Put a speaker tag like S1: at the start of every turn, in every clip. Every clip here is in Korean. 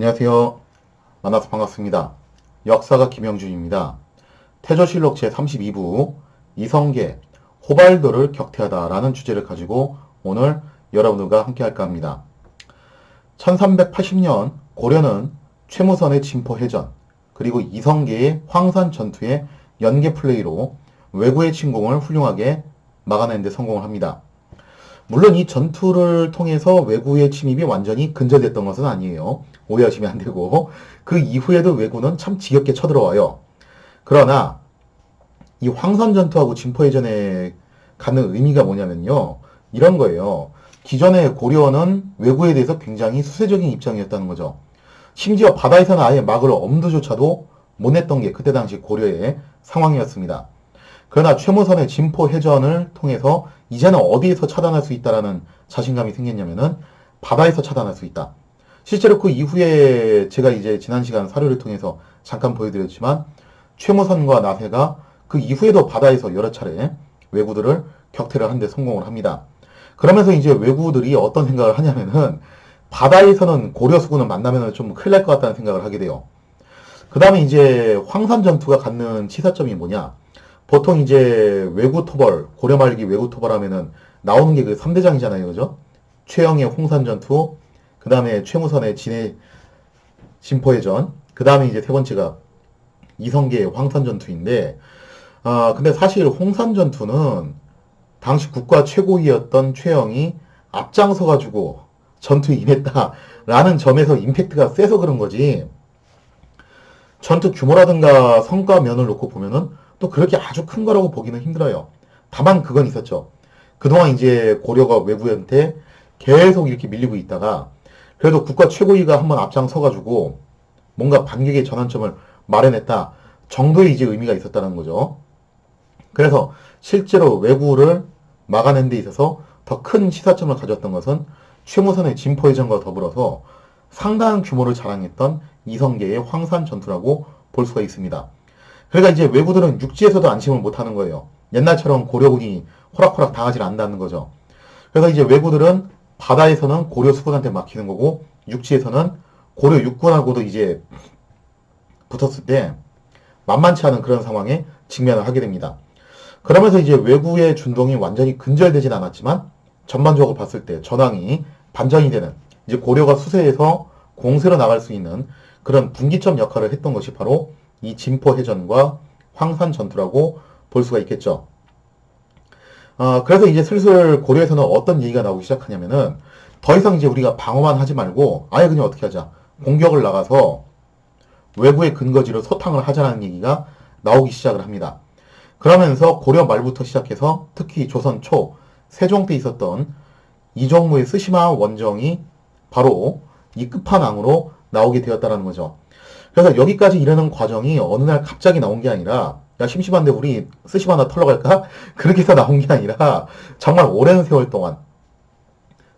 S1: 안녕하세요. 만나서 반갑습니다. 역사가 김영준입니다. 태조실록 제32부 이성계, 호발도를 격퇴하다라는 주제를 가지고 오늘 여러분들과 함께 할까 합니다. 1380년 고려는 최무선의 진포해전, 그리고 이성계의 황산 전투의 연계 플레이로 왜구의 침공을 훌륭하게 막아내는 데 성공을 합니다. 물론 이 전투를 통해서 왜구의 침입이 완전히 근절됐던 것은 아니에요. 오해하시면 안 되고. 그 이후에도 왜구는 참 지겹게 쳐들어와요. 그러나 이 황선 전투하고 진포해전에 갖는 의미가 뭐냐면요. 이런 거예요. 기존의 고려는 왜구에 대해서 굉장히 수세적인 입장이었다는 거죠. 심지어 바다에서는 아예 막을 엄두조차도 못 냈던 게 그때 당시 고려의 상황이었습니다. 그러나 최무선의 진포해전을 통해서 이제는 어디에서 차단할 수 있다라는 자신감이 생겼냐면은 바다에서 차단할 수 있다. 실제로 그 이후에 제가 이제 지난 시간 사료를 통해서 잠깐 보여드렸지만 최무선과 나세가 그 이후에도 바다에서 여러 차례 왜구들을 격퇴를 하는데 성공을 합니다. 그러면서 이제 왜구들이 어떤 생각을 하냐면은 바다에서는 고려 수군을 만나면 좀 큰일 날 것 같다는 생각을 하게 돼요. 그 다음에 이제 황산 전투가 갖는 치사점이 뭐냐? 보통 이제 왜구 토벌, 고려 말기 왜구 토벌 하면은 나오는 게 그 3대장이잖아요. 그죠? 최영의 홍산 전투, 그 다음에 최무선의 진포해전, 그 다음에 이제 세 번째가 이성계의 황산 전투인데, 근데 사실 홍산 전투는 당시 국가 최고위였던 최영이 앞장서가지고 전투에 임했다라는 점에서 임팩트가 세서 그런 거지. 전투 규모라든가 성과면을 놓고 보면은 또 그렇게 아주 큰 거라고 보기는 힘들어요. 다만 그건 있었죠. 그동안 이제 고려가 외구한테 계속 이렇게 밀리고 있다가 그래도 국가 최고위가 한번 앞장서가지고 뭔가 반격의 전환점을 마련했다 정도의 이제 의미가 있었다는 거죠. 그래서 실제로 왜구를 막아낸 데 있어서 더 큰 시사점을 가졌던 것은 최무선의 진포해전과 더불어서 상당한 규모를 자랑했던 이성계의 황산 전투라고 볼 수가 있습니다. 그러니까 이제 왜구들은 육지에서도 안심을 못하는 거예요. 옛날처럼 고려군이 호락호락 당하지 않는다는 거죠. 그래서 이제 왜구들은 바다에서는 고려 수군한테 맡기는 거고 육지에서는 고려 육군하고도 이제 붙었을 때 만만치 않은 그런 상황에 직면을 하게 됩니다. 그러면서 이제 왜구의 준동이 완전히 근절되진 않았지만 전반적으로 봤을 때 전황이 반전이 되는 이제 고려가 수세에서 공세로 나갈 수 있는 그런 분기점 역할을 했던 것이 바로 이 진포해전과 황산 전투라고 볼 수가 있겠죠. 그래서 이제 슬슬 고려에서는 어떤 얘기가 나오기 시작하냐면은 더 이상 이제 우리가 방어만 하지 말고 아예 그냥 어떻게 하자. 공격을 나가서 외구의 근거지로 소탕을 하자는 얘기가 나오기 시작을 합니다. 그러면서 고려 말부터 시작해서 특히 조선 초 세종 때 있었던 이종무의 스시마 원정이 바로 이 끝판왕으로 나오게 되었다는 거죠. 그래서 여기까지 이르는 과정이 어느 날 갑자기 나온 게 아니라 야 심심한데 우리 스시마 하나 털러 갈까? 그렇게 해서 나온 게 아니라 정말 오랜 세월 동안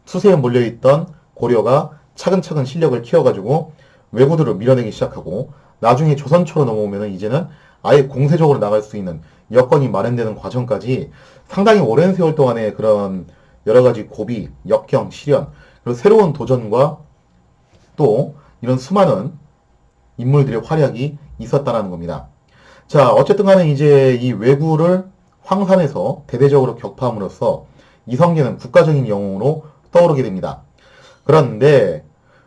S1: 수세에 몰려있던 고려가 차근차근 실력을 키워가지고 왜구들을 밀어내기 시작하고 나중에 조선초로 넘어오면 이제는 아예 공세적으로 나갈 수 있는 여건이 마련되는 과정까지 상당히 오랜 세월 동안의 그런 여러 가지 고비, 역경, 시련, 그리고 새로운 도전과 또 이런 수많은 인물들의 활약이 있었다는 겁니다. 자, 어쨌든 간에 이제 이 왜구를 황산에서 대대적으로 격파함으로써 이성계는 국가적인 영웅으로 떠오르게 됩니다. 그런데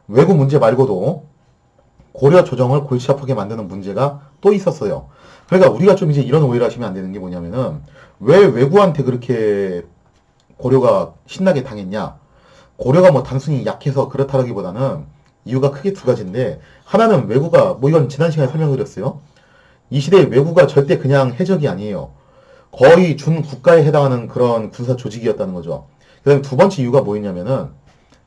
S1: 왜구 문제 말고도 고려 조정을 골치 아프게 만드는 문제가 또 있었어요. 그러니까 우리가 좀 이제 이런 오해를 하시면 안 되는 게 뭐냐면은 왜 왜구한테 그렇게 고려가 신나게 당했냐? 고려가 뭐 단순히 약해서 그렇다라기보다는 이유가 크게 두 가지인데 하나는 왜구가 뭐 이건 지난 시간에 설명드렸어요. 이 시대의 왜구가 절대 그냥 해적이 아니에요. 거의 준 국가에 해당하는 그런 군사 조직이었다는 거죠. 그다음에 두 번째 이유가 뭐였냐면은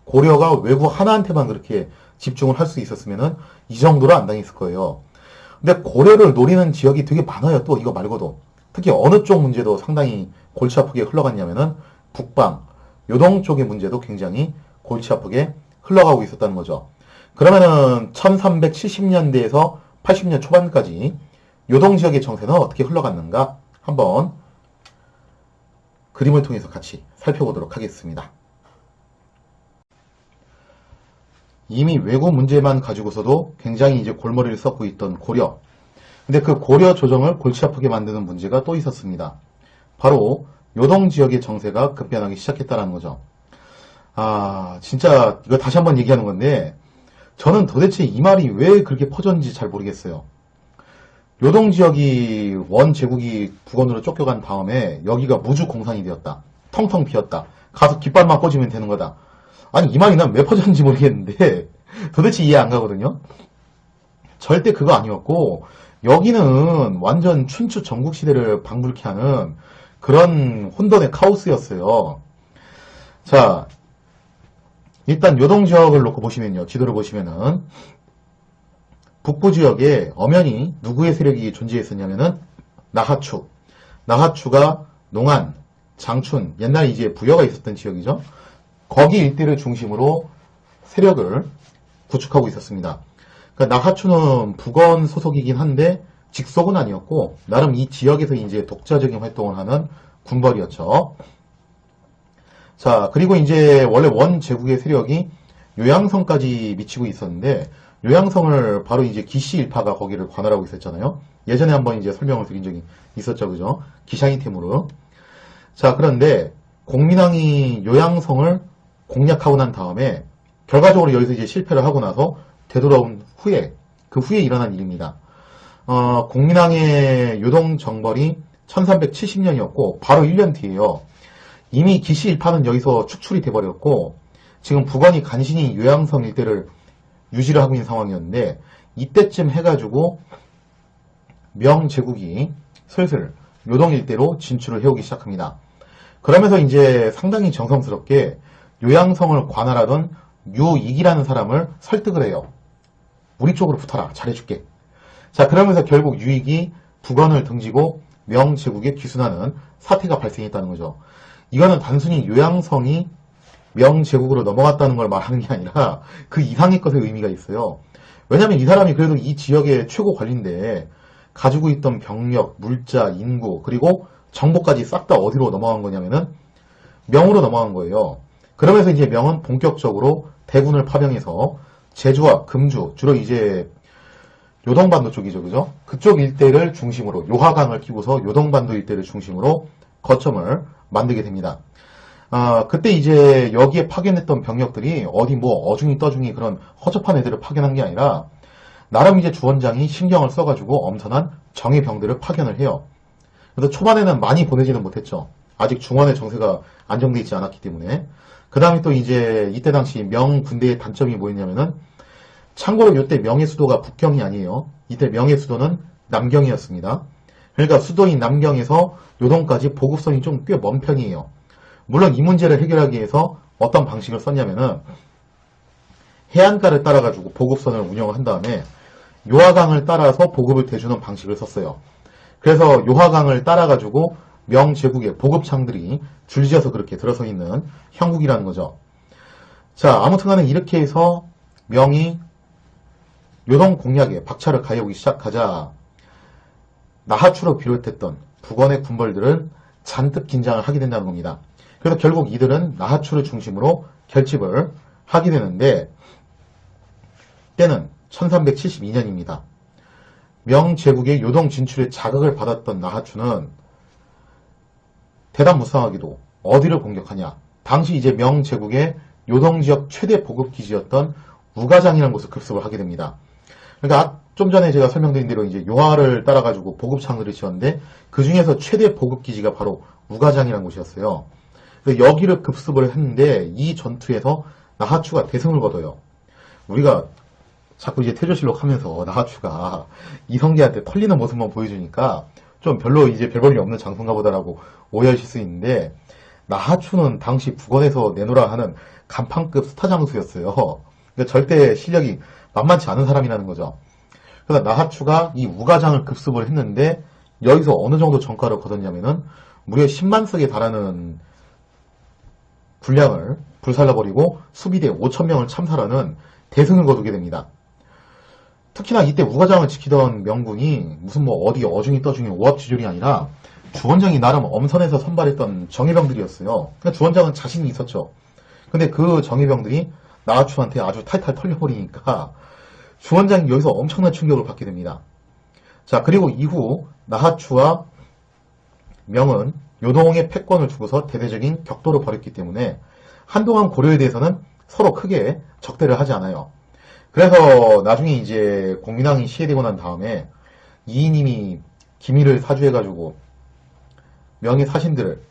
S1: 고려가 왜구 하나한테만 그렇게 집중을 할 수 있었으면은 이 정도로 안 당했을 거예요. 근데 고려를 노리는 지역이 되게 많아요. 또 이거 말고도. 특히 어느 쪽 문제도 상당히 골치 아프게 흘러갔냐면은 북방, 요동 쪽의 문제도 굉장히 골치 아프게 흘러가고 있었다는 거죠. 그러면은 1370년대에서 80년 초반까지 요동 지역의 정세는 어떻게 흘러갔는가 한번 그림을 통해서 같이 살펴보도록 하겠습니다. 이미 외국 문제만 가지고서도 굉장히 이제 골머리를 썩고 있던 고려. 근데 그 고려 조정을 골치 아프게 만드는 문제가 또 있었습니다. 바로 요동 지역의 정세가 급변하기 시작했다는 거죠. 진짜 이거 다시 한번 얘기하는 건데 저는 도대체 이 말이 왜 그렇게 퍼졌는지 잘 모르겠어요. 요동 지역이 원 제국이 북원으로 쫓겨간 다음에 여기가 무주 공산이 되었다. 텅텅 비었다. 가서 깃발만 꽂으면 되는 거다. 아니 이 말이 난 왜 퍼졌는지 모르겠는데 도대체 이해 안 가거든요. 절대 그거 아니었고 여기는 완전 춘추 전국시대를 방불케 하는 그런 혼돈의 카오스였어요. 자, 일단 요동 지역을 놓고 보시면요. 지도를 보시면은 북부 지역에 엄연히 누구의 세력이 존재했었냐면은 나하추. 나하추가 농안, 장춘, 옛날에 이제 부여가 있었던 지역이죠. 거기 일대를 중심으로 세력을 구축하고 있었습니다. 그러니까 나하추는 북원 소속이긴 한데 직속은 아니었고 나름 이 지역에서 이제 독자적인 활동을 하는 군벌이었죠. 자, 그리고 이제 원래 원 제국의 세력이 요양성까지 미치고 있었는데 요양성을 바로 이제 기씨 일파가 거기를 관할하고 있었잖아요. 예전에 한번 이제 설명을 드린 적이 있었죠, 그죠? 기샹이 테무르. 자, 그런데 공민왕이 요양성을 공략하고 난 다음에 결과적으로 여기서 이제 실패를 하고 나서 되돌아온 후에 그 후에 일어난 일입니다. 공민왕의 요동 정벌이 1370년이었고 바로 1년 뒤에요. 이미 기씨 일파는 여기서 축출이 돼버렸고 지금 북원이 간신히 요양성 일대를 유지를 하고 있는 상황이었는데 이때쯤 해가지고 명제국이 슬슬 요동 일대로 진출을 해오기 시작합니다. 그러면서 이제 상당히 정성스럽게 요양성을 관할하던 유익이라는 사람을 설득을 해요. 우리 쪽으로 붙어라. 잘해줄게. 자, 그러면서 결국 유익이 북원을 등지고 명제국에 귀순하는 사태가 발생했다는 거죠. 이거는 단순히 요양성이 명제국으로 넘어갔다는 걸 말하는 게 아니라 그 이상의 것의 의미가 있어요. 왜냐면 이 사람이 그래도 이 지역의 최고 관리인데 가지고 있던 병력, 물자, 인구 그리고 정보까지 싹 다 어디로 넘어간 거냐면은 명으로 넘어간 거예요. 그러면서 이제 명은 본격적으로 대군을 파병해서 제주와 금주, 주로 이제 요동반도 쪽이죠, 그죠? 그쪽 일대를 중심으로 요하강을 끼고서 요동반도 일대를 중심으로 거점을 만들게 됩니다. 그때 이제 여기에 파견했던 병력들이 어디 뭐 어중이 떠중이 그런 허접한 애들을 파견한 게 아니라 나름 이제 주원장이 신경을 써가지고 엄선한 정예병들을 파견을 해요. 그래서 초반에는 많이 보내지는 못했죠. 아직 중원의 정세가 안정되어 있지 않았기 때문에. 그 다음에 또 이제 이때 당시 명 군대의 단점이 뭐였냐면은 참고로 이때 명의 수도가 북경이 아니에요. 이때 명의 수도는 남경이었습니다. 그러니까 수도인 남경에서 요동까지 보급선이 좀 꽤 먼 편이에요. 물론 이 문제를 해결하기 위해서 어떤 방식을 썼냐면은 해안가를 따라가지고 보급선을 운영을 한 다음에 요하강을 따라서 보급을 대주는 방식을 썼어요. 그래서 요하강을 따라가지고 명제국의 보급창들이 줄지어서 그렇게 들어서 있는 형국이라는 거죠. 자, 아무튼간에 이렇게 해서 명이 요동 공략에 박차를 가해오기 시작하자 나하추로 비롯했던 북원의 군벌들은 잔뜩 긴장을 하게 된다는 겁니다. 그래서 결국 이들은 나하추를 중심으로 결집을 하게 되는데 때는 1372년입니다. 명제국의 요동 진출에 자극을 받았던 나하추는 대담무쌍하게도 어디를 공격하냐. 당시 이제 명제국의 요동지역 최대 보급기지였던 우가장이라는 곳을 급습을 하게 됩니다. 그러니까 좀 전에 제가 설명드린 대로 이제 요하를 따라가지고 보급창들을 지었는데 그 중에서 최대 보급기지가 바로 우가장이라는 곳이었어요. 그래서 여기를 급습을 했는데 이 전투에서 나하추가 대승을 거둬요. 우리가 자꾸 이제 태조실록 하면서 나하추가 이성계한테 털리는 모습만 보여주니까 좀 별로 이제 별 볼일 없는 장소인가 보다라고 오해하실 수 있는데 나하추는 당시 북원에서 내놓으라 하는 간판급 스타 장수였어요. 그러니까 절대 실력이 만만치 않은 사람이라는 거죠. 그래서 나하추가 이 우가장을 급습을 했는데 여기서 어느 정도 전과를 거뒀냐면은 무려 10만 석에 달하는 군량을 불살라버리고 수비대 5,000명을 참살하는 대승을 거두게 됩니다. 특히나 이때 우가장을 지키던 명군이 무슨 뭐 어디 어중이 떠중이 오합지졸이 아니라 주원장이 나름 엄선해서 선발했던 정예병들이었어요. 그러니까 주원장은 자신이 있었죠. 근데 그 정예병들이 나하추한테 아주 탈탈 털려버리니까 주원장이 여기서 엄청난 충격을 받게 됩니다. 자, 그리고 이후 나하추와 명은 요동의 패권을 두고서 대대적인 격돌을 벌였기 때문에 한동안 고려에 대해서는 서로 크게 적대를 하지 않아요. 그래서 나중에 이제 공민왕이 시해되고 난 다음에 이이님이 기밀을 사주해가지고 명의 사신들을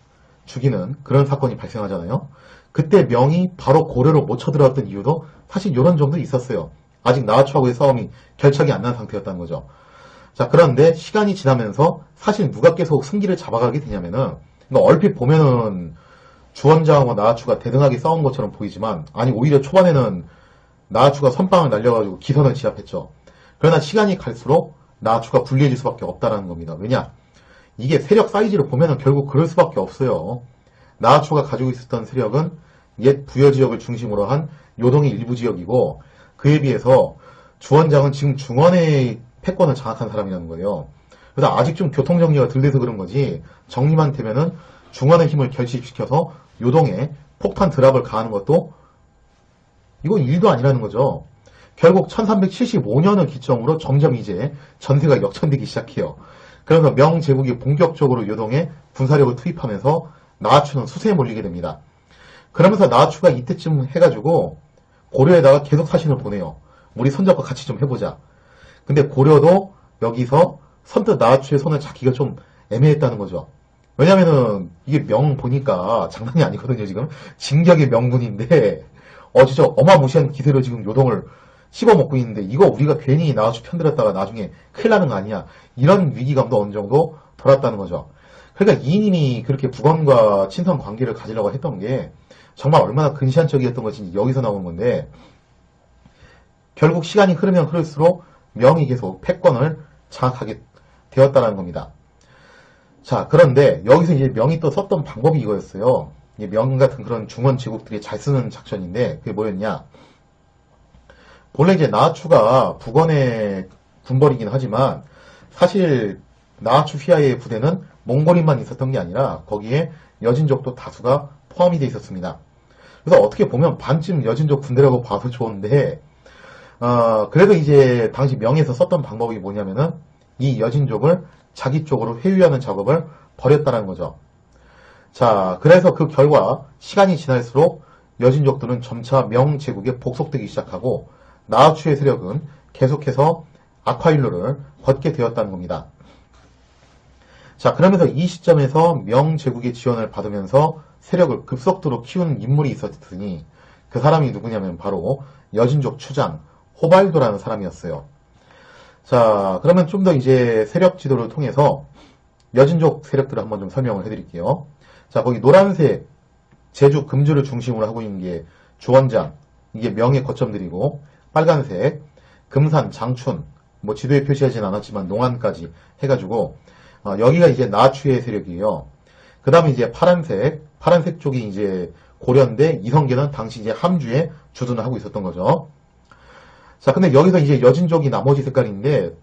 S1: 죽이는 그런 사건이 발생하잖아요. 그때 명이 바로 고려로 못 쳐들어왔던 이유도 사실 이런 점도 있었어요. 아직 나하추하고의 싸움이 결착이 안 난 상태였다는 거죠. 자, 그런데 시간이 지나면서 사실 누가 계속 승기를 잡아가게 되냐면은, 얼핏 보면은 주원장하고 나하추가 대등하게 싸운 것처럼 보이지만, 아니, 오히려 초반에는 나하추가 선빵을 날려가지고 기선을 제압했죠. 그러나 시간이 갈수록 나하추가 불리해질 수밖에 없다는 겁니다. 왜냐? 이게 세력 사이즈를 보면은 결국 그럴 수밖에 없어요. 나하추가 가지고 있었던 세력은 옛 부여 지역을 중심으로 한 요동의 일부 지역이고, 그에 비해서 주원장은 지금 중원의 패권을 장악한 사람이라는 거예요. 그래서 아직 좀 교통정리가 덜 돼서 그런 거지, 정리만 되면은 중원의 힘을 결집시켜서 요동에 폭탄 드랍을 가하는 것도 이건 일도 아니라는 거죠. 결국 1375년을 기점으로 점점 이제 전세가 역전되기 시작해요. 그래서 명제국이 본격적으로 요동에 군사력을 투입하면서 나하추는 수세에 몰리게 됩니다. 그러면서 나하추가 이때쯤 해가지고 고려에다가 계속 사신을 보내요. 우리 손잡고 같이 좀 해보자. 근데 고려도 여기서 선뜻 나하추의 손을 잡기가 좀 애매했다는 거죠. 왜냐면은 이게 명 보니까 장난이 아니거든요. 지금 진격의 명분인데 진짜 어마무시한 기세로 지금 요동을 씹어먹고 있는데 이거 우리가 괜히 나하추 편들었다가 나중에 큰일 나는 거 아니야. 이런 위기감도 어느 정도 덜었다는 거죠. 그러니까 이인님이 그렇게 북원과 친선 관계를 가지려고 했던 게 정말 얼마나 근시안적이었던 것인지 여기서 나오는 건데, 결국 시간이 흐르면 흐를수록 명이 계속 패권을 장악하게 되었다는 겁니다. 자, 그런데 여기서 이제 명이 또 썼던 방법이 이거였어요. 명 같은 그런 중원 제국들이 잘 쓰는 작전인데, 그게 뭐였냐? 본래 이제 나하추가 북원의 군벌이긴 하지만 사실 나하추 휘하의 부대는 몽골인만 있었던 게 아니라 거기에 여진족도 다수가 포함이 되어 있었습니다. 그래서 어떻게 보면 반쯤 여진족 군대라고 봐도 좋은데, 그래도 이제 당시 명에서 썼던 방법이 뭐냐면은 이 여진족을 자기 쪽으로 회유하는 작업을 벌였다는 거죠. 자, 그래서 그 결과 시간이 지날수록 여진족들은 점차 명 제국에 복속되기 시작하고 나하추의 세력은 계속해서 악화일로를 걷게 되었다는 겁니다. 자, 그러면서 이 시점에서 명 제국의 지원을 받으면서 세력을 급속도로 키우는 인물이 있었으니 그 사람이 누구냐면 바로 여진족 추장 호발도라는 사람이었어요. 자, 그러면 좀 더 이제 세력 지도를 통해서 여진족 세력들을 한번 좀 설명을 해드릴게요. 자, 거기 노란색 제주 금주를 중심으로 하고 있는 게 주원장, 이게 명의 거점들이고, 빨간색 금산, 장춘, 뭐 지도에 표시하진 않았지만 농안까지 해가지고 여기가 이제 나하추의 세력이에요. 그 다음에 이제 파란색 쪽이 이제 고려인데 이성계는 당시 이제 함주에 주둔을 하고 있었던 거죠. 자, 근데 여기서 이제 여진족이 나머지 색깔인데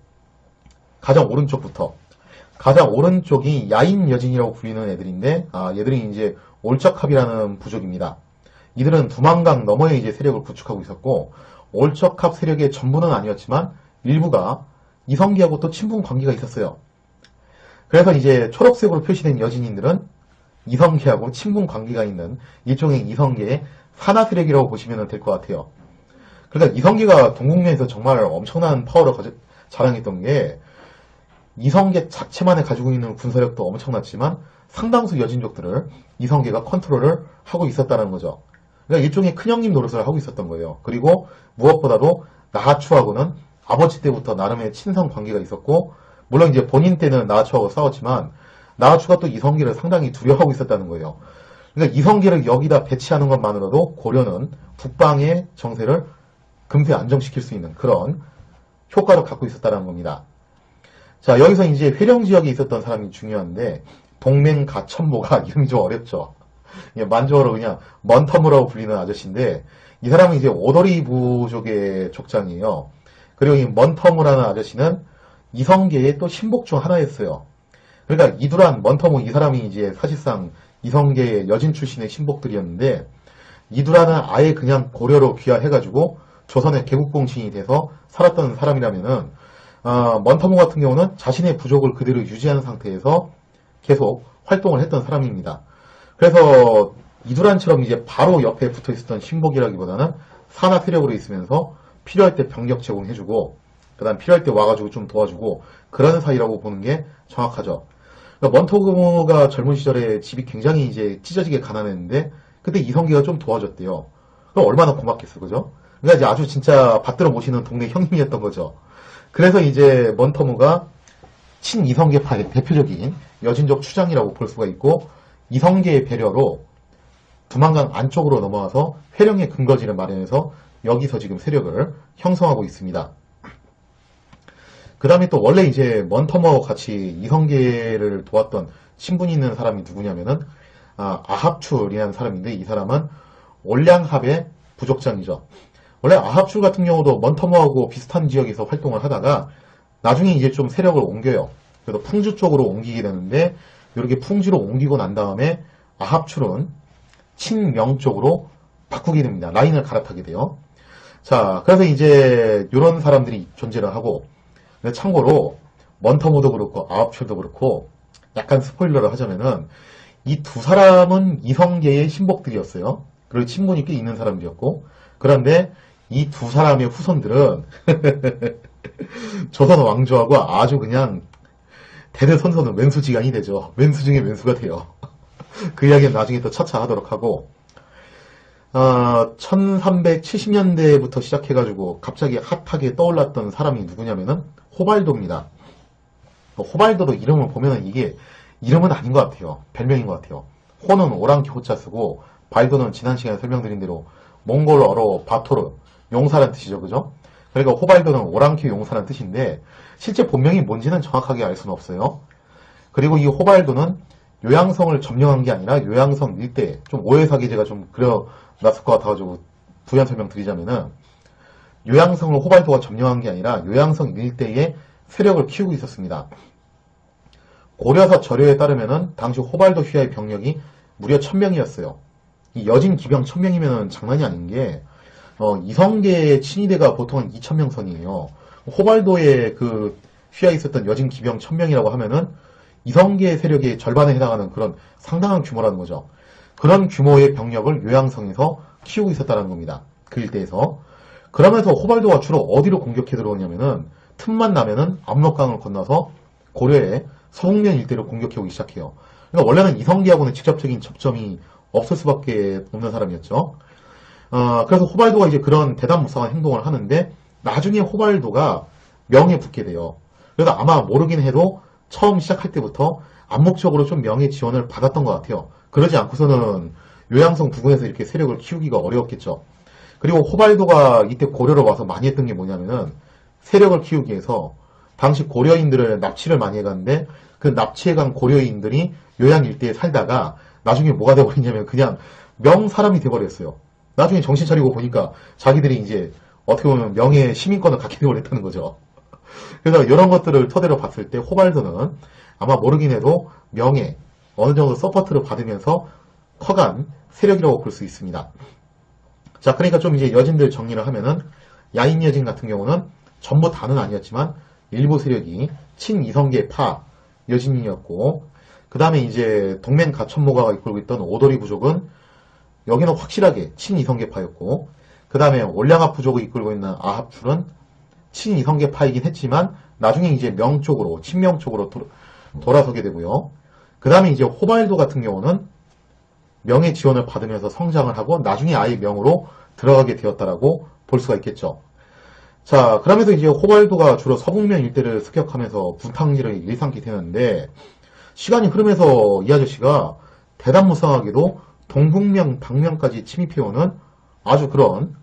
S1: 가장 오른쪽부터 가장 오른쪽이 야인 여진이라고 불리는 애들인데 얘들이 이제 올척합이라는 부족입니다. 이들은 두만강 너머에 이제 세력을 구축하고 있었고 올척합 세력의 전부는 아니었지만 일부가 이성계하고 또 친분 관계가 있었어요. 그래서 이제 초록색으로 표시된 여진인들은 이성계하고 친분 관계가 있는 일종의 이성계의 산하 세력이라고 보시면 될 것 같아요. 그러니까 이성계가 동국면에서 정말 엄청난 파워를 자랑했던 게 이성계 자체만에 가지고 있는 군사력도 엄청났지만 상당수 여진족들을 이성계가 컨트롤을 하고 있었다는 거죠. 그러니까 일종의 큰형님 노릇을 하고 있었던 거예요. 그리고 무엇보다도 나하추하고는 아버지 때부터 나름의 친선 관계가 있었고, 물론 이제 본인 때는 나하추하고 싸웠지만 나하추가 또 이성계를 상당히 두려워하고 있었다는 거예요. 그러니까 이성계를 여기다 배치하는 것만으로도 고려는 북방의 정세를 금세 안정시킬 수 있는 그런 효과를 갖고 있었다는 겁니다. 자, 여기서 이제 회령 지역에 있었던 사람이 중요한데 동맹가천모가 이름이 좀 어렵죠. 만조어로 그냥 먼터무라고 불리는 아저씨인데 이 사람은 이제 오도리 부족의 족장이에요. 그리고 이 먼터무라는 아저씨는 이성계의 또 신복 중 하나였어요. 그러니까 이두란, 먼터무 이 사람이 이제 사실상 이성계의 여진 출신의 신복들이었는데 이두라는 아예 그냥 고려로 귀화해가지고 조선의 개국공신이 돼서 살았던 사람이라면은 먼터모 같은 경우는 자신의 부족을 그대로 유지하는 상태에서 계속 활동을 했던 사람입니다. 그래서 이두란처럼 이제 바로 옆에 붙어 있었던 신복이라기보다는 산하 세력으로 있으면서 필요할 때 병력 제공해주고 그 다음 필요할 때 와가지고 좀 도와주고 그런 사이라고 보는 게 정확하죠. 그러니까 먼터모가 젊은 시절에 집이 굉장히 이제 찢어지게 가난했는데 그때 이성계가 좀 도와줬대요. 그럼 얼마나 고맙겠어, 그죠? 그러니까 이제 아주 진짜 받들어 모시는 동네 형님이었던 거죠. 그래서 이제 먼터모가 친이성계파의 대표적인 여진족 추장이라고 볼 수가 있고 이성계의 배려로 두만강 안쪽으로 넘어와서 회령의 근거지를 마련해서 여기서 지금 세력을 형성하고 있습니다. 그 다음에 또 원래 이제 먼터모와 같이 이성계를 도왔던 친분이 있는 사람이 누구냐면은 아합출이라는 사람인데 이 사람은 올량합의 부족장이죠. 원래 아합출 같은 경우도 먼터모하고 비슷한 지역에서 활동을 하다가 나중에 이제 좀 세력을 옮겨요. 그래서 풍주 쪽으로 옮기게 되는데 이렇게 풍주로 옮기고 난 다음에 아합출은 친명 쪽으로 바꾸게 됩니다. 라인을 갈아타게 돼요. 자, 그래서 이제 이런 사람들이 존재를 하고 근데 참고로 먼터모도 그렇고 아합출도 그렇고 약간 스포일러를 하자면은 이 두 사람은 이성계의 신복들이었어요. 그리고 친분이 꽤 있는 사람들이었고 그런데 이 두 사람의 후손들은 조선 왕조하고 아주 그냥 대대손손은 왼수지간이 되죠. 왼수 중에 왼수가 돼요. 그 이야기는 나중에 또 차차 하도록 하고 1370년대부터 시작해가지고 갑자기 핫하게 떠올랐던 사람이 누구냐면은 호발도입니다. 호발도도 이름을 보면은 이게 이름은 아닌 것 같아요. 별명인 것 같아요. 호는 오랑캐 호자 쓰고 발도는 지난 시간에 설명드린 대로 몽골어로 바토르, 용사란 뜻이죠. 그죠? 그러니까 호발도는 오랑캐 용사란 뜻인데 실제 본명이 뭔지는 정확하게 알 수는 없어요. 그리고 이 호발도는 요양성을 점령한 게 아니라 요양성 일대, 좀 오해사기제가 좀 그려놨을 것 같아가지고 부연 설명 드리자면은 요양성을 호발도가 점령한 게 아니라 요양성 일대에 세력을 키우고 있었습니다. 고려사 저료에 따르면은 당시 호발도 휘하의 병력이 무려 1000명이었어요. 이 여진 기병 1000명이면은 장난이 아닌 게 이성계의 친위대가 보통 한 2000명 선이에요. 호발도에 그 휘하에 있었던 여진 기병 1000명이라고 하면은 이성계 세력의 절반에 해당하는 그런 상당한 규모라는 거죠. 그런 규모의 병력을 요양성에서 키우고 있었다는 겁니다. 그 일대에서. 그러면서 호발도가 주로 어디로 공격해 들어오냐면은 틈만 나면은 압록강을 건너서 고려의 서북면 일대로 공격해 오기 시작해요. 그러니까 원래는 이성계하고는 직접적인 접점이 없을 수밖에 없는 사람이었죠. 그래서 호발도가 이제 그런 대담무쌍한 행동을 하는데 나중에 호발도가 명에 붙게 돼요. 그래서 아마 모르긴 해도 처음 시작할 때부터 암묵적으로 좀 명예 지원을 받았던 것 같아요. 그러지 않고서는 요양성 부근에서 이렇게 세력을 키우기가 어려웠겠죠. 그리고 호발도가 이때 고려로 와서 많이 했던 게 뭐냐면은 세력을 키우기 위해서 당시 고려인들을 납치를 많이 해갔는데 그 납치해간 고려인들이 요양 일대에 살다가 나중에 뭐가 돼버리냐면 그냥 명 사람이 돼버렸어요. 나중에 정신 차리고 보니까 자기들이 이제 어떻게 보면 명예 시민권을 갖게 되어버렸다는 거죠. 그래서 이런 것들을 토대로 봤을 때 호발도는 아마 모르긴 해도 명예 어느 정도 서포트를 받으면서 커간 세력이라고 볼 수 있습니다. 자, 그러니까 좀 이제 여진들 정리를 하면은 야인 여진 같은 경우는 전부 다는 아니었지만 일부 세력이 친이성계파 여진이었고 그 다음에 이제 동맹 가천모가가 이끌고 있던 오도리 부족은 여기는 확실하게 친이성계파였고 그 다음에 올량합 부족을 이끌고 있는 아합출은 친이성계파이긴 했지만 나중에 이제 명 쪽으로 친명 쪽으로 돌아서게 되고요. 그 다음에 이제 호발도 같은 경우는 명예 지원을 받으면서 성장을 하고 나중에 아예 명으로 들어가게 되었다라고 볼 수가 있겠죠. 자, 그러면서 이제 호발도가 주로 서북면 일대를 습격하면서 분탕질을 일삼게 되는데 시간이 흐르면서 이 아저씨가 대담무쌍하게도 동북면, 당면까지 침입해오는 아주 그런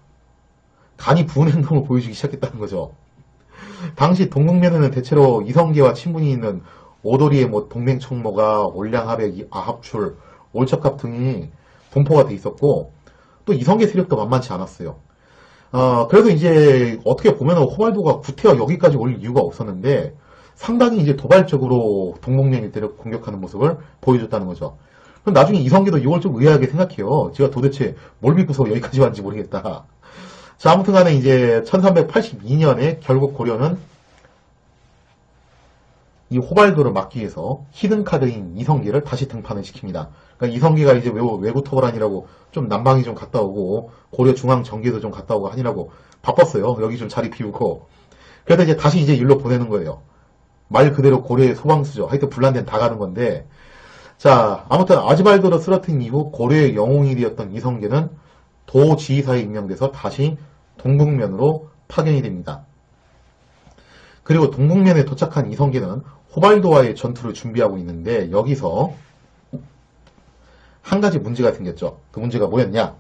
S1: 간이 부은 행동을 보여주기 시작했다는 거죠. 당시 동북면에는 대체로 이성계와 친분이 있는 오도리의 뭐 동맹청모가, 올량합의 아합출, 올척갑 등이 분포가 돼 있었고 또 이성계 세력도 만만치 않았어요. 그래서 이제 어떻게 보면 호발도가 구태여 여기까지 올 이유가 없었는데 상당히 이제 도발적으로 동북면 일대를 공격하는 모습을 보여줬다는 거죠. 그럼 나중에 이성계도 이걸 좀 의아하게 생각해요. 제가 도대체 뭘 믿고서 여기까지 왔는지 모르겠다. 자, 아무튼 간에 이제 1382년에 결국 고려는 이 호발도를 막기 위해서 히든카드인 이성계를 다시 등판을 시킵니다. 그러니까 이성계가 이제 외구 토벌하니라고 좀 남방이 좀 갔다 오고 고려 중앙 정계도 좀 갔다 오고 하니라고 바빴어요. 여기 좀 자리 비우고. 그래서 이제 다시 이제 일로 보내는 거예요. 말 그대로 고려의 소방수죠. 하여튼 불난데는 다 가는 건데. 자, 아무튼 아즈발도를 쓰러뜨린 이후 고려의 영웅이 되었던 이성계는 도지휘사에 임명돼서 다시 동북면으로 파견이 됩니다. 그리고 동북면에 도착한 이성계는 호발도와의 전투를 준비하고 있는데 여기서 한 가지 문제가 생겼죠. 그 문제가 뭐였냐?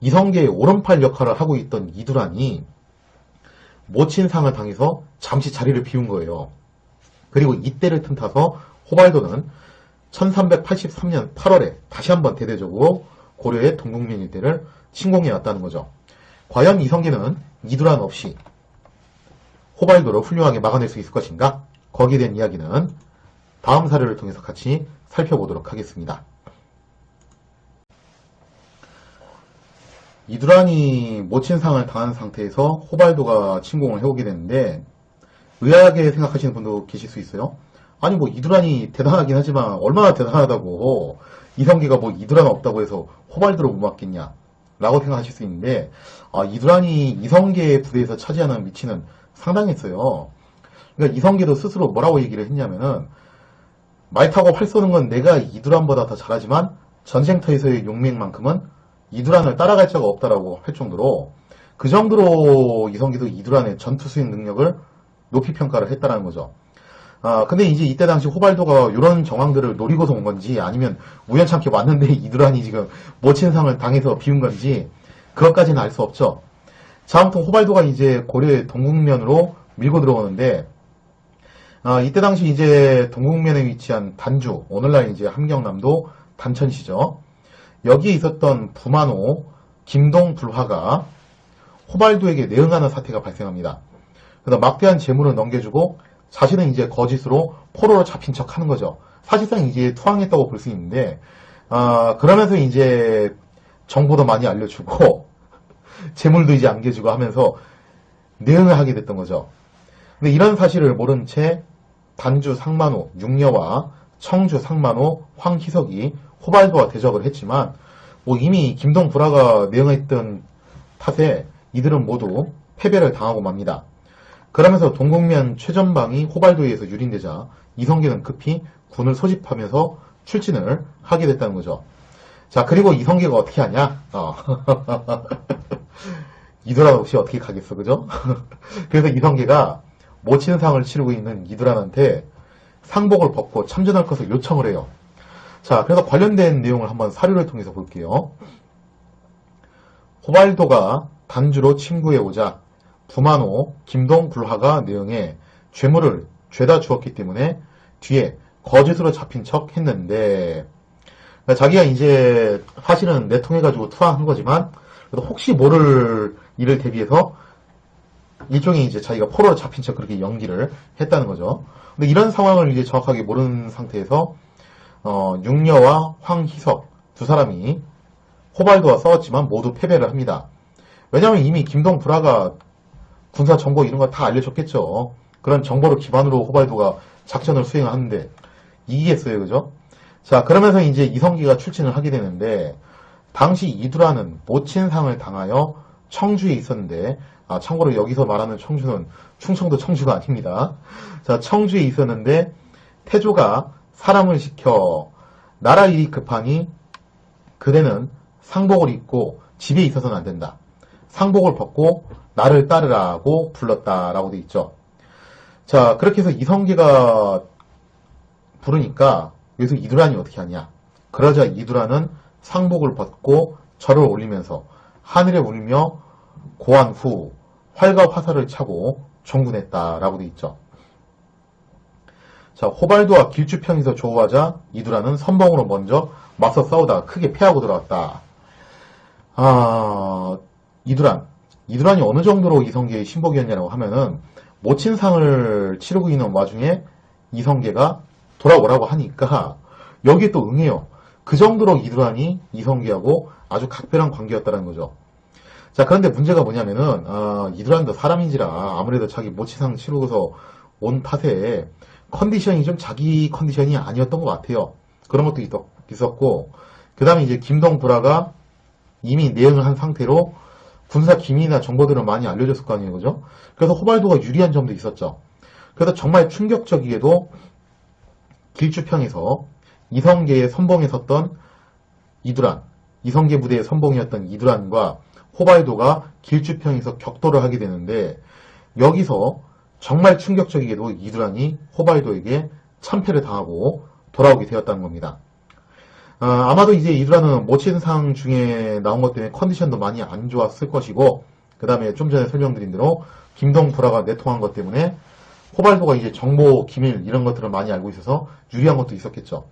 S1: 이성계의 오른팔 역할을 하고 있던 이두란이 모친상을 당해서 잠시 자리를 비운 거예요. 그리고 이때를 틈타서 호발도는 1383년 8월에 다시 한번 대대적으로 고려의 동북면 일대를 침공해 왔다는 거죠. 과연 이성계는 이두란 없이 호발도를 훌륭하게 막아낼 수 있을 것인가? 거기에 대한 이야기는 다음 사례를 통해서 같이 살펴보도록 하겠습니다. 이두란이 모친상을 당한 상태에서 호발도가 침공을 해오게 되는데 의아하게 생각하시는 분도 계실 수 있어요. 아니 뭐 이두란이 대단하긴 하지만 얼마나 대단하다고 이성계가 뭐 이두란 없다고 해서 호발도를 못 막겠냐 라고 생각하실 수 있는데 이두란이 이성계의 부대에서 차지하는 위치는 상당했어요. 그러니까 이성계도 스스로 뭐라고 얘기를 했냐면은 말 타고 활 쏘는 건 내가 이두란보다 더 잘하지만 전쟁터에서의 용맹만큼은 이두란을 따라갈 자가 없다라고 할 정도로 그 정도로 이성계도 이두란의 전투 수행 능력을 높이 평가를 했다라는 거죠. 근데 이제 이때 당시 호발도가 이런 정황들을 노리고서 온 건지 아니면 우연찮게 왔는데 이두란이 지금 모친상을 당해서 비운 건지 그것까지는 알 수 없죠. 자, 아무튼 호발도가 이제 고려의 동북면으로 밀고 들어오는데 이때 당시 이제 동북면에 위치한 단주, 오늘날 이제 함경남도 단천시죠. 여기에 있었던 부만호, 김동불화가 호발도에게 내응하는 사태가 발생합니다. 그래서 막대한 재물을 넘겨주고 자신은 이제 거짓으로 포로로 잡힌 척 하는 거죠. 사실상 이제 투항했다고 볼 수 있는데, 그러면서 이제 정보도 많이 알려주고, 재물도 이제 안겨주고 하면서 내응을 하게 됐던 거죠. 근데 이런 사실을 모른 채 단주 상만호, 육녀와 청주 상만호, 황희석이 호발도와 대적을 했지만, 뭐 이미 김동불화가 내응했던 탓에 이들은 모두 패배를 당하고 맙니다. 그러면서 동북면 최전방이 호발도에 의해서 유린되자 이성계는 급히 군을 소집하면서 출진을 하게 됐다는 거죠. 자, 그리고 이성계가 어떻게 하냐? 이두란 없이 어떻게 가겠어, 그죠? 그래서 이성계가 모친상을 치르고 있는 이두란한테 상복을 벗고 참전할 것을 요청을 해요. 자, 그래서 관련된 내용을 한번 사료를 통해서 볼게요. 호발도가 단주로 침구해 오자 부만호, 김동불화가 내응해 죄물을 죄다 주었기 때문에 뒤에 거짓으로 잡힌 척 했는데, 그러니까 자기가 이제 사실은 내통해가지고 투항한 거지만, 그래도 혹시 모를 일을 대비해서 일종의 이제 자기가 포로로 잡힌 척 그렇게 연기를 했다는 거죠. 근데 이런 상황을 이제 정확하게 모르는 상태에서, 육녀와 황희석 두 사람이 호발도와 싸웠지만 모두 패배를 합니다. 왜냐하면 이미 김동불화가 군사 정보 이런 거 다 알려줬겠죠. 그런 정보를 기반으로 호발도가 작전을 수행하는데 이기겠어요, 그죠? 자, 그러면서 이제 이성계가 출진을 하게 되는데 당시 이두란은 모친상을 당하여 청주에 있었는데 참고로 여기서 말하는 청주는 충청도 청주가 아닙니다. 자, 청주에 있었는데 태조가 사람을 시켜 나라 일이 급하니 그대는 상복을 입고 집에 있어서는 안 된다. 상복을 벗고 나를 따르라고 불렀다라고 돼 있죠. 자, 그렇게 해서 이성계가 부르니까 여기서 이두란이 어떻게 하냐? 그러자 이두란은 상복을 벗고 절을 올리면서 하늘에 울며 고한 후 활과 화살을 차고 종군했다라고 돼 있죠. 자, 호발도와 길주평에서 조우하자 이두란은 선봉으로 먼저 맞서 싸우다가 크게 패하고 들어왔다. 이두란이 어느 정도로 이성계의 신복이었냐고 하면은 모친상을 치르고 있는 와중에 이성계가 돌아오라고 하니까 여기에 또 응해요. 그 정도로 이두란이 이성계하고 아주 각별한 관계였다는 거죠. 자, 그런데 문제가 뭐냐면은, 이두란도 사람인지라 아무래도 자기 모치상 치르고서 온 탓에 컨디션이 좀 자기 컨디션이 아니었던 것 같아요. 그런 것도 있었고, 그 다음에 이제 김동부라가 이미 내응을 한 상태로 군사 기밀이나 정보들을 많이 알려줬을 거 아니에요, 그죠? 그래서 호발도가 유리한 점도 있었죠. 그래서 정말 충격적이게도 길주평에서 이성계의 선봉에 섰던 이두란, 이성계 부대의 선봉이었던 이두란과 호발도가 길주평에서 격돌을 하게 되는데, 여기서 정말 충격적이게도 이두란이 호발도에게 참패를 당하고 돌아오게 되었다는 겁니다. 아마도 이제 이두란은 모친상 중에 나온 것 때문에 컨디션도 많이 안 좋았을 것이고, 그 다음에 좀 전에 설명드린 대로 김동부라가 내통한 것 때문에 호발도가 이제 정보, 기밀 이런 것들을 많이 알고 있어서 유리한 것도 있었겠죠.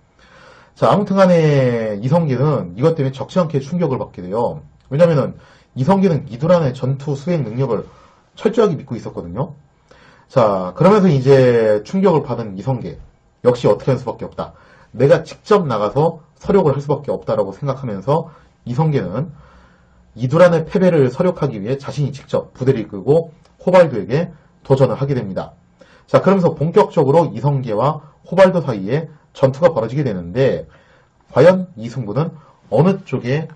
S1: 자, 아무튼 간에 이성계는 이것 때문에 적지 않게 충격을 받게 돼요. 왜냐면은 이성계는 이두란의 전투 수행 능력을 철저하게 믿고 있었거든요. 자, 그러면서 이제 충격을 받은 이성계. 역시 어떻게 할 수밖에 없다. 내가 직접 나가서 서력을 할 수밖에 없다라고 생각하면서 이성계는 이두란의 패배를 서력하기 위해 자신이 직접 부대를 이끌고 호발도에게 도전을 하게 됩니다. 자, 그러면서 본격적으로 이성계와 호발도 사이에 전투가 벌어지게 되는데, 과연 이 승부는 어느 쪽의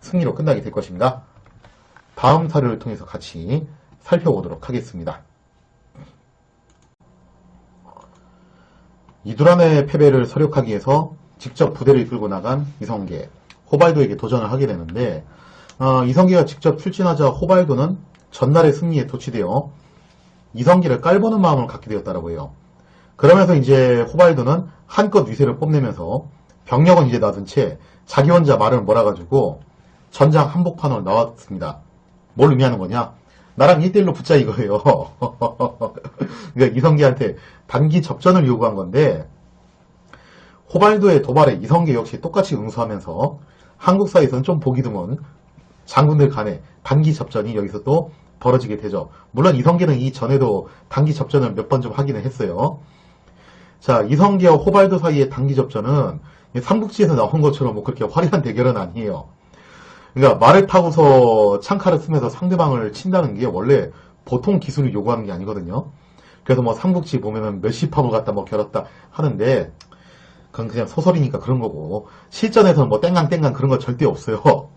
S1: 승리로 끝나게 될 것인가? 다음 사례를 통해서 같이 살펴보도록 하겠습니다. 이두란의 패배를 서력하기 위해서 직접 부대를 이끌고 나간 이성계, 호발도에게 도전을 하게 되는데, 이성계가 직접 출진하자 호발도는 전날의 승리에 도취되어 이성계를 깔보는 마음을 갖게 되었다라고 해요. 그러면서 이제 호발도는 한껏 위세를 뽐내면서 병력은 이제 놔둔 채 자기 혼자 말을 몰아가지고 전장 한복판으로 나왔습니다. 뭘 의미하는 거냐? 나랑 1대1로 붙자 이거예요. 그러니까 이성계한테 단기 접전을 요구한 건데, 호발도의 도발에 이성계 역시 똑같이 응수하면서 한국사에서는 좀 보기 드문 장군들 간의 단기 접전이 여기서 또 벌어지게 되죠. 물론 이성계는 이 전에도 단기 접전을 몇 번 좀 하기는 했어요. 자, 이성계와 호발도 사이의 단기 접전은 삼국지에서 나온 것처럼 뭐 그렇게 화려한 대결은 아니에요. 그러니까 말을 타고서 창칼을 쓰면서 상대방을 친다는 게 원래 보통 기술을 요구하는 게 아니거든요. 그래서 뭐 삼국지 보면은 몇십 합을 갖다 뭐 겨뤘다 하는데, 그건 그냥 소설이니까 그런 거고, 실전에서는 뭐 땡강땡강 그런 거 절대 없어요.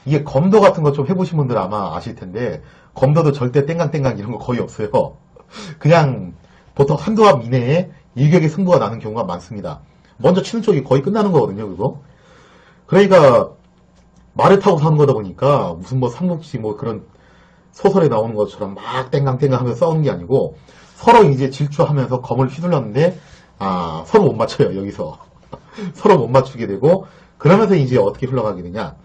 S1: 이게 검도 같은 거 좀 해보신 분들 아마 아실 텐데, 검도도 절대 땡강땡강 이런 거 거의 없어요. 그냥 보통 한두 합 이내에 일격의 승부가 나는 경우가 많습니다. 먼저 치는 쪽이 거의 끝나는 거거든요, 그거. 그러니까 말을 타고 사는 거다 보니까 무슨 뭐 삼국지 뭐 그런 소설에 나오는 것처럼 막 땡강땡강 하면서 싸우는 게 아니고, 서로 이제 질주하면서 검을 휘둘렀는데, 서로 못 맞춰요, 여기서. 서로 못 맞추게 되고, 그러면서 이제 어떻게 흘러가게 되냐.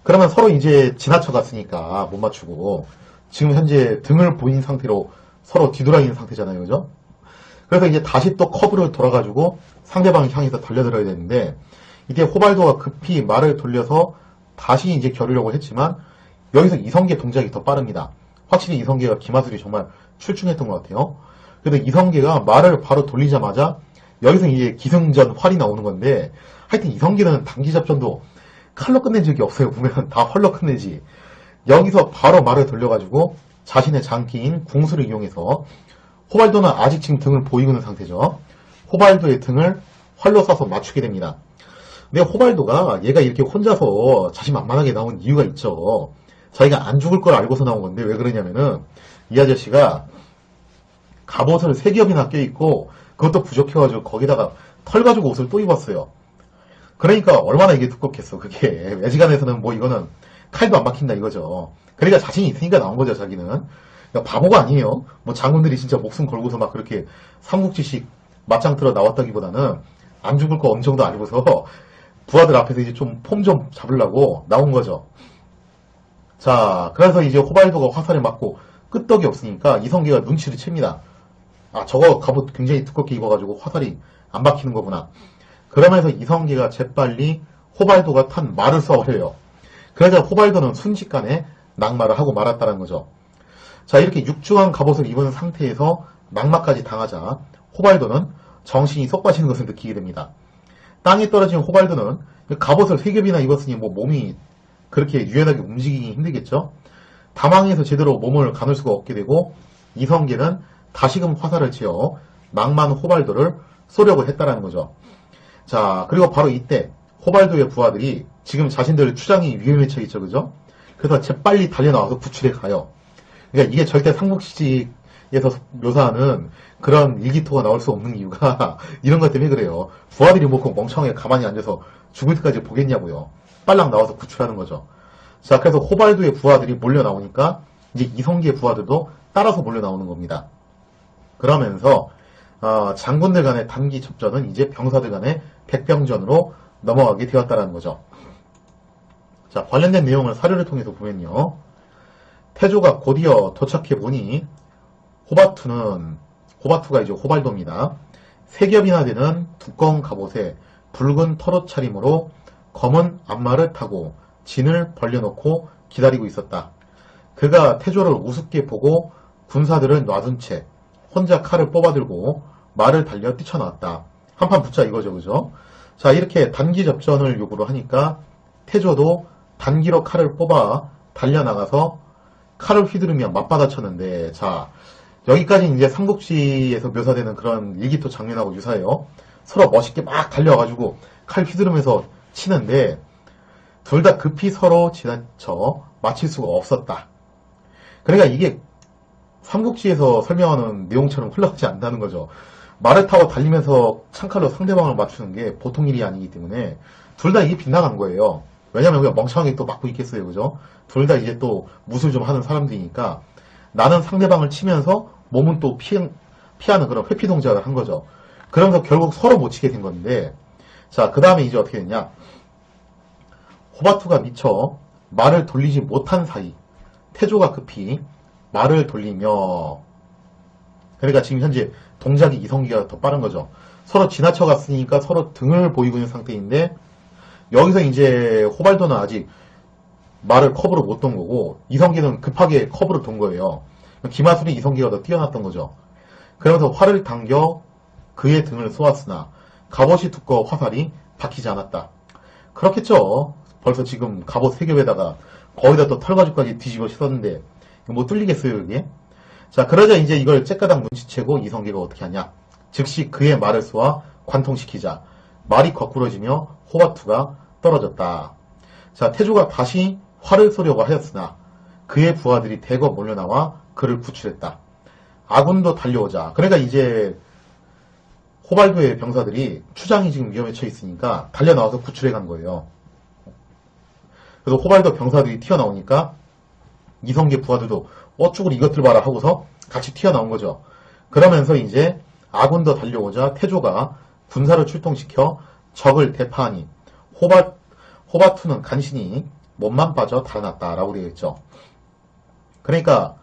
S1: 그러면 서로 이제 지나쳐 갔으니까 못 맞추고, 지금 현재 등을 보인 상태로 서로 뒤돌아 있는 상태잖아요, 그죠? 그래서 이제 다시 또 커브를 돌아가지고 상대방을 향해서 달려들어야 되는데, 이때 호발도가 급히 말을 돌려서 다시 이제 겨루려고 했지만, 여기서 이성계 동작이 더 빠릅니다. 확실히 이성계가 기마술이 정말 출중했던 것 같아요. 그래서 이성계가 말을 바로 돌리자마자 여기서 이제 기승전 활이 나오는 건데, 하여튼 이성계는 단기 접전도 칼로 끝낸 적이 없어요. 보면 다 활로 끝내지. 여기서 바로 말을 돌려가지고 자신의 장기인 궁수를 이용해서, 호발도는 아직 지금 등을 보이고 있는 상태죠. 호발도의 등을 활로 쏴서 맞추게 됩니다. 근데 호발도가 얘가 이렇게 혼자서 자신만만하게 나온 이유가 있죠. 자기가 안 죽을 걸 알고서 나온 건데, 왜 그러냐면은 이 아저씨가 갑옷을 3겹이나 껴있고 그것도 부족해가지고 거기다가 털 가지고 옷을 또 입었어요. 그러니까 얼마나 이게 두껍겠어. 그게 외지간에서는 뭐 이거는 칼도 안 박힌다 이거죠. 그러니까 자신이 있으니까 나온 거죠, 자기는. 그러니까 바보가 아니에요. 뭐 장군들이 진짜 목숨 걸고서 막 그렇게 삼국지식 맞짱 틀어 나왔다기보다는 안 죽을 거 어느 정도 알고서 부하들 앞에서 이제 좀 폼 좀 잡으려고 나온 거죠. 자, 그래서 이제 호발도가 화살에 맞고 끄떡이 없으니까 이성계가 눈치를 챕니다. 저거 갑옷 굉장히 두껍게 입어가지고 화살이 안 박히는 거구나. 그러면서 이성계가 재빨리 호발도가 탄 말을 쏴버려요. 그러자 호발도는 순식간에 낙마를 하고 말았다는 거죠. 자, 이렇게 육중한 갑옷을 입은 상태에서 낙마까지 당하자 호발도는 정신이 쏙 빠지는 것을 느끼게 됩니다. 땅에 떨어진 호발두는 갑옷을 3겹이나 입었으니 뭐 몸이 그렇게 유연하게 움직이기 힘들겠죠. 다망에서 제대로 몸을 가눌 수가 없게 되고 이성계는 다시금 화살을 지어 낭만 호발두를 쏘려고 했다라는 거죠. 자, 그리고 바로 이때 호발두의 부하들이 지금 자신들 추장이 위험에 처해 있죠, 그죠? 그래서 재빨리 달려나와서 구출해 가요. 그러니까 이게 절대 삼국시에서 묘사하는 그런 일기토가 나올 수 없는 이유가 이런 것 때문에 그래요. 부하들이 뭐 그 멍청하게 가만히 앉아서 죽을 때까지 보겠냐고요. 빨랑 나와서 구출하는 거죠. 자, 그래서 호발두의 부하들이 몰려 나오니까 이제 이성계의 부하들도 따라서 몰려 나오는 겁니다. 그러면서 장군들 간의 단기 접전은 이제 병사들 간의 백병전으로 넘어가게 되었다라는 거죠. 자, 관련된 내용을 사료를 통해서 보면요. 태조가 곧이어 도착해 보니 호바투가 이제 호발도입니다. 3겹이나 되는 두꺼운 갑옷에 붉은 털옷 차림으로 검은 앞말을 타고 진을 벌려놓고 기다리고 있었다. 그가 태조를 우습게 보고 군사들을 놔둔 채 혼자 칼을 뽑아들고 말을 달려 뛰쳐나왔다. 한판 붙자 이거죠, 그죠? 자, 이렇게 단기 접전을 요구를 하니까 태조도 단기로 칼을 뽑아 달려나가서 칼을 휘두르며 맞받아쳤는데, 자, 여기까지 이제 삼국시에서 묘사되는 그런 일기토 장면하고 유사해요. 서로 멋있게 막 달려가지고 칼 휘두르면서 치는데, 둘 다 급히 서로 지나쳐 맞힐 수가 없었다. 그러니까 이게 삼국지에서 설명하는 내용처럼 흘러가지 않는다는 거죠. 말을 타고 달리면서 창칼로 상대방을 맞추는 게 보통 일이 아니기 때문에 둘 다 이게 빗나간 거예요. 왜냐면 그냥 멍청하게 또 맞고 있겠어요, 그죠? 둘 다 이제 또 무술 좀 하는 사람들이니까 나는 상대방을 치면서 몸은 또 피하는 그런 회피 동작을 한 거죠. 그러면서 결국 서로 못 치게 된 건데, 자, 그 다음에 이제 어떻게 됐냐? 호바투가 미쳐 말을 돌리지 못한 사이 태조가 급히 말을 돌리며, 그러니까 지금 현재 동작이 이성기가 더 빠른 거죠. 서로 지나쳐 갔으니까 서로 등을 보이고 있는 상태인데, 여기서 이제 호발도는 아직 말을 컵으로 못 돈 거고 이성기는 급하게 컵으로 돈 거예요. 기마술이 이성기가 더 뛰어났던 거죠. 그러면서 활을 당겨 그의 등을 쏘았으나 갑옷이 두꺼워 화살이 박히지 않았다. 그렇겠죠. 벌써 지금 갑옷 3겹에다가 거기다 또 털가죽까지 뒤집어 씌웠는데 뭐 뚫리겠어요, 이게? 자, 그러자 이제 이걸 째까당 눈치채고 이성계가 어떻게 하냐? 즉시 그의 말을 쏘아 관통시키자 말이 거꾸러지며 호바투가 떨어졌다. 자, 태조가 다시 활을 쏘려고 하였으나 그의 부하들이 대거 몰려나와 그를 구출했다. 아군도 달려오자. 그러니까 이제 호발도의 병사들이 추장이 지금 위험에 처해 있으니까 달려나와서 구출해 간 거예요. 그래서 호발도 병사들이 튀어나오니까 이성계 부하들도 어쭈구리 이것들 봐라 하고서 같이 튀어나온 거죠. 그러면서 이제 아군도 달려오자 태조가 군사를 출동시켜 적을 대파하니 호바투는 간신히 몸만 빠져 달아났다라고 되어 있죠. 그러니까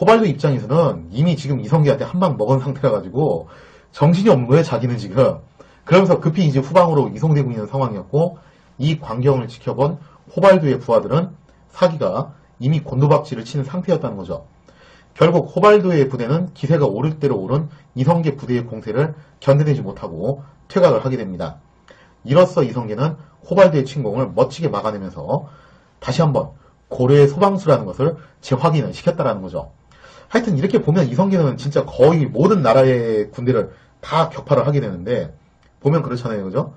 S1: 호발도 입장에서는 이미 지금 이성계한테 한 방 먹은 상태라 가지고 정신이 없는 거예요, 자기는 지금. 그러면서 급히 이제 후방으로 이송되고 있는 상황이었고, 이 광경을 지켜본 호발두의 부하들은 사기가 이미 곤두박질을 치는 상태였다는 거죠. 결국 호발두의 부대는 기세가 오를 대로 오른 이성계 부대의 공세를 견뎌내지 못하고 퇴각을 하게 됩니다. 이로써 이성계는 호발두의 침공을 멋지게 막아내면서 다시 한번 고려의 소방수라는 것을 재확인을 시켰다라는 거죠. 하여튼 이렇게 보면 이성계는 진짜 거의 모든 나라의 군대를 다 격파를 하게 되는데, 보면 그렇잖아요, 그죠?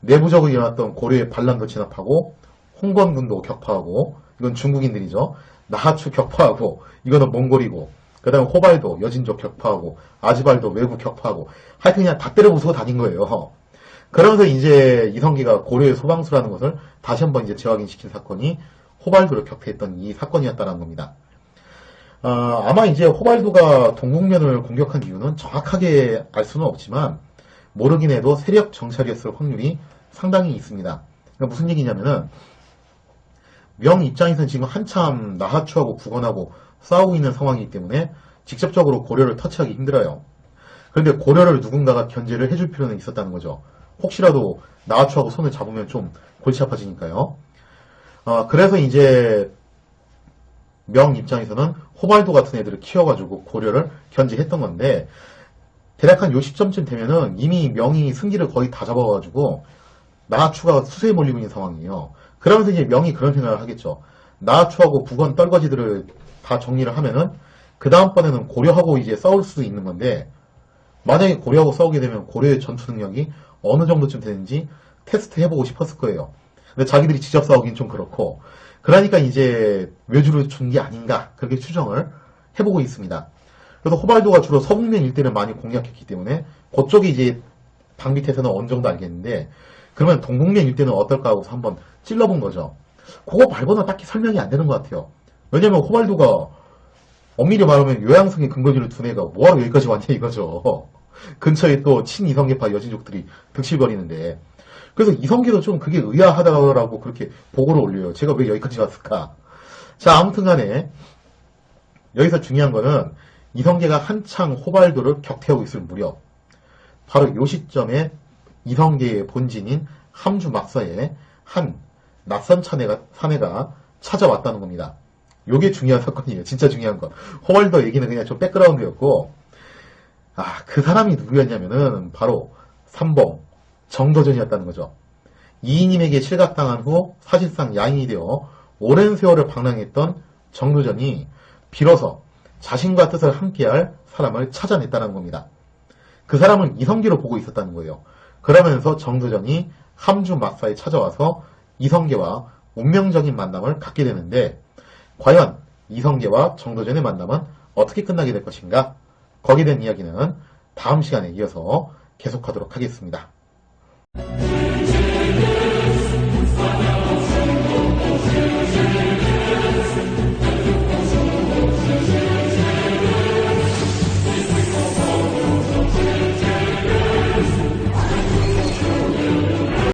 S1: 내부적으로 일어났던 고려의 반란도 진압하고, 홍건군도 격파하고, 이건 중국인들이죠. 나하추 격파하고, 이거는 몽골이고, 그 다음에 호발도 여진족 격파하고, 아지발도 외국 격파하고, 하여튼 그냥 다 때려 부수고 다닌 거예요. 그러면서 이제 이성계가 고려의 소방수라는 것을 다시 한번 이제 재확인시킨 사건이 호발도를 격파했던 이 사건이었다는 겁니다. 아마 이제 호발도가 동국면을 공격한 이유는 정확하게 알 수는 없지만 모르긴 해도 세력 정찰이었을 확률이 상당히 있습니다. 그러니까 무슨 얘기냐면은 명 입장에서는 지금 한참 나하추하고 북원하고 싸우고 있는 상황이기 때문에 직접적으로 고려를 터치하기 힘들어요. 그런데 고려를 누군가가 견제를 해줄 필요는 있었다는 거죠. 혹시라도 나하추하고 손을 잡으면 좀 골치 아파지니까요. 그래서 이제 명 입장에서는 호발도 같은 애들을 키워가지고 고려를 견제했던 건데, 대략 한 요 시점쯤 되면은 이미 명이 승기를 거의 다 잡아가지고 나하추가 수세에 몰리고 있는 상황이에요. 그러면서 이제 명이 그런 생각을 하겠죠. 나하추하고 북원 떨거지들을 다 정리를 하면은 그 다음번에는 고려하고 이제 싸울 수 있는 건데, 만약에 고려하고 싸우게 되면 고려의 전투 능력이 어느 정도쯤 되는지 테스트 해보고 싶었을 거예요. 근데 자기들이 직접 싸우긴 좀 그렇고, 그러니까 이제 외주를 준 게 아닌가, 그렇게 추정을 해보고 있습니다. 그래서 호발도가 주로 서북면 일대를 많이 공략했기 때문에 그쪽이 이제 방비태세는 어느 정도 알겠는데, 그러면 동북면 일대는 어떨까 하고서 한번 찔러본 거죠. 그거 말고는 딱히 설명이 안 되는 것 같아요. 왜냐면 호발도가 엄밀히 말하면 요양성의 근거지를 둔 애가 뭐하러 여기까지 왔냐 이거죠. 근처에 또 친이성계파 여진족들이 득실거리는데, 그래서 이성계도 좀 그게 의아하다고 그렇게 보고를 올려요. 제가 왜 여기까지 왔을까? 자, 아무튼 간에 여기서 중요한 거는 이성계가 한창 호발도를 격퇴하고 있을 무렵, 바로 요 시점에 이성계의 본진인 함주 막사에 한 낯선 사내가 찾아왔다는 겁니다. 요게 중요한 사건이에요. 진짜 중요한 건. 호발도 얘기는 그냥 좀 백그라운드였고, 그 사람이 누구였냐면은 바로 삼봉 정도전이었다는 거죠. 이이님에게 실각당한 후 사실상 야인이 되어 오랜 세월을 방랑했던 정도전이 비로소 자신과 뜻을 함께할 사람을 찾아냈다는 겁니다. 그 사람은 이성계로 보고 있었다는 거예요. 그러면서 정도전이 함주 막사에 찾아와서 이성계와 운명적인 만남을 갖게 되는데, 과연 이성계와 정도전의 만남은 어떻게 끝나게 될 것인가? 거기에 대한 이야기는 다음 시간에 이어서 계속하도록 하겠습니다.